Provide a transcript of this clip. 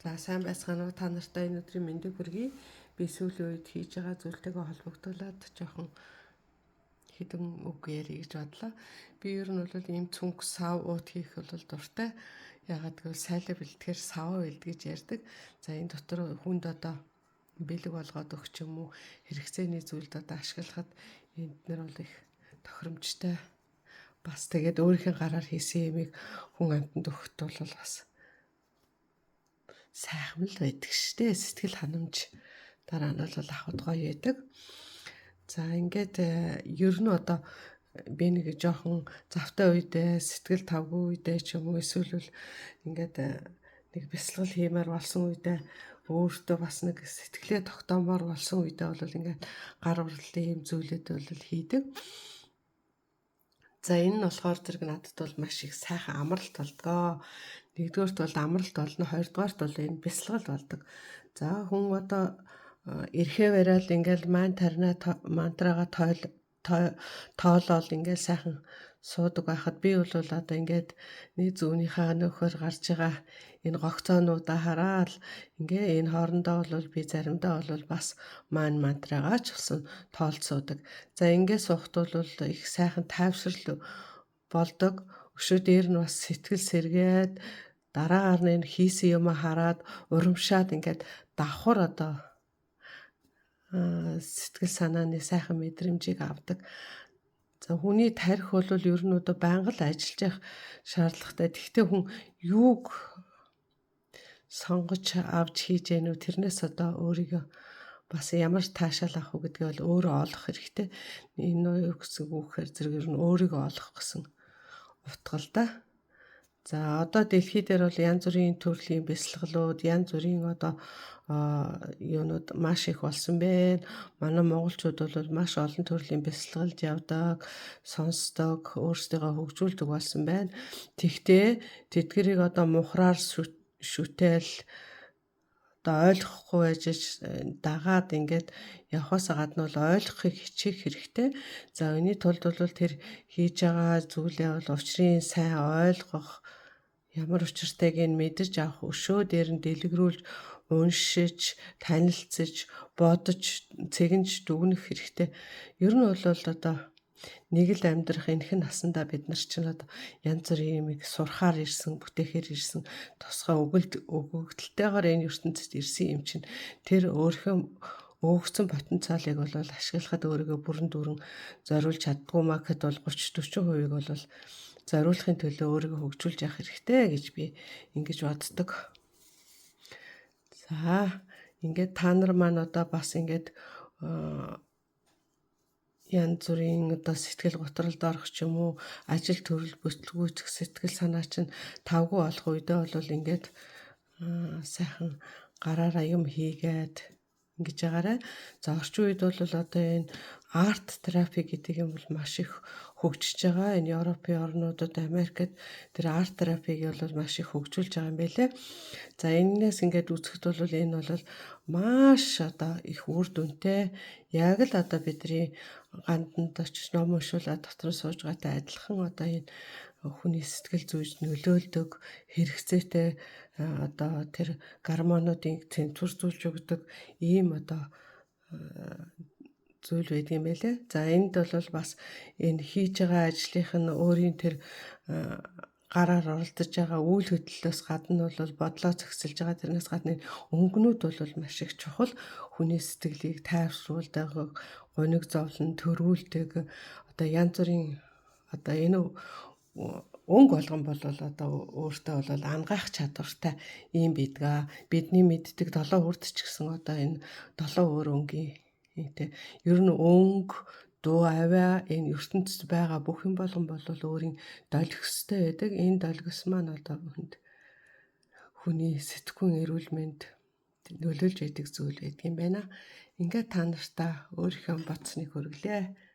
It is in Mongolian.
За сайн байцгаана уу, та нартай энэ өдрийн мэндийг хүргэе. Би сүүлийн үед хийж байгаа зүйлтэйгээ холбогдуулаад жоохон хэдэн үг ярих гэж бодлоо. Би ер нь бол ийм цүнх сав уут хийх бол дуртай. Ягаад гэвэл сайлаа бэлтгэхээр саваа бэлд гэж ярьдаг. За энэ дотор хүнд одоо бэлэг болгоод өгч юм уу, хэрэгцээний зүйлд одоо ашиглахад энд нэр бол их тохиромжтой. Бас тэгээд өөрийнхөө гараар хийсэн юмыг хүн амтанд өгөхт бол бас сайхан л байдаг штэ, сэтгэл ханамж дараа нь бол ахад гоё байдаг. За ингээд ер нь одоо би нэг жоохон завтай үедээ сэтгэл тавгүй үедээ ч юм уу эсвэл ингээд нэг бясалгал хиймээр болсон үедээ өөртөө бас нэг сэтгэлээ тогтоомоор болсон үедээ бол ингээд гар урлалын юм зүйлүүд бол хийдэг. За энэ нь болохоор зэрэг надад бол маш их сайхан амралт болдгоо. Нэгдүгээрт бол амралт болно, хоёрдугаарт бол энэ бясалгал болдог. За хүн одоо эрхээ бариад ингээл мантрага тоолол ингээл сайхан суудаг байхад би бол одоо ингээд нэг зүүнийхээ нөхөр гарч байгаа энэ гогцоонуудаа хараад ингээ энэ хоорондоо бол би заримдаа бол бас мантрагаа ч болсон тоолж суудаг. За ингээ суухт бол их сайхан тайвшрал болдог. Өшөө дээр нь бас сэтгэл сэргээд дараагаар нь хийсэн юм хараад урамшаад ингээд давхар одоо сэтгэл санааны сайхан мэдрэмжийг авдаг. За хүний тарих бол ер нь одоо байнга л ажиллаж явах шаардлагатай. Тэгвэл хүн юуг сонгож авч хийж гэнэ үү, тэрнээс одоо өөрийгөө бас ямар таашаал авах уу гэдгээ бол өөрөө олох хэрэгтэй. Энэ юу гэсэн үг гэхээр зэрэг ер нь өөрийгөө олох гэсэн утга л да. За одоо дэлхий дээр бол янз бүрийн төрлийн бясалгалууд, янз бүрийн одоо юунууд маш их болсон байна. Манай монголчууд бол маш олон төрлийн бясалгалд явдаг, сонсдог, өөрсдөө хөгжүүлдэг болсон байна. Тэгтээ тэдгэрийг одоо мухраар шүтэл одоо ойлгохгүй байж дагаад ингээд явахаас гадна бол ойлгохыг хичээх хэрэгтэй. За үүний тулд бол тэр хийж байгаа зүйлээ бол учрын сайн ойлгох, ямар учиртайг нь мэдэрч авах, өшөө дээр нь дэлгэрүүлж, уншиж, танилцж, бодож, цэгэнж дүгнэх хэрэгтэй. Ер нь бол одоо нэг л амьдрах энэхэн насандаа бид нар чинь одоо янз бүрийн юмыг сурахаар ирсэн, бүтээхээр ирсэн, тусгай өгөгдөлтэйгээр энэ ертөнцид ирсэн юм чинь тэр өөрийнхөө өөгцөн потенциалыг бол ашиглахад өөрийгөө бүрэн дүүрэн зориулж чаддгүй маа гэхэд бол 30-40% бол зориулахын төлөө өөрийгөө хөгжүүлж явах хэрэгтэй гэж би ингэж боддог. За ингээд та нар маань одоо бас ингээд янз бүрийн одоо сэтгэл готролд орох ч юм уу, ажил төрөл бүтлгүүцэх сэтгэл санаа чинь тавгүй болох үедээ бол ингээд сайхан гараараа юм хийгээд ингэж байгаарай. За орчин үед бол одоо энэ арт терапи гэдэг юм бол маш их хөгжиж байгаа. Энэ Европын орнуудад, Америкт тэр арт терапиг бол маш их хөгжүүлж байгаа юм байлээ. За энэс ингээд үзэхэд бол энэ бол маш одоо их үр дүнтэй. Яг л одоо бидний ганданд очиж ном уншуулаад дотор сууж байгаатай адилхан одоо энэ хүний сэтгэл зүйд нөлөөлдөг хэрэгцээтэй одоо тэр гормонуудыг централизуулж өгдөг ийм одоо зүйл байдаг юм байлээ. За энд бол бас энэ хийж байгаа ажлынх нь өөрийн тэр гараар оролдож байгаа үйл хөдлөлөөс гадна бол бодлоо зохицуулж байгаа, тэрнээс гадна өнгөнүүд бол маш их чухал. Хүний сэтгэлийг тайвшруулдаг, гуниг зовлон төрүүлдэг одоо янз бүрийн одоо энэ өнгө болгон бол одоо өөртөө бол ангаах чадвартай юм бидгаа. Бидний мэддэг 7 үрд ч гэсэн одоо энэ 7 өөр өнгийн тэ ер нь өнгө, дуу авиа энэ ертөнцид байгаа бүх юм болгон бол өөрийн долгистой байдаг. Энэ долгис маань одоо хүний сэтгүүн эрүүл мэнд нөлөөлж байдаг зүйл байдаг юм байна. Ингээд та нартаа өөрийнхөө бодсныг хүргэлээ.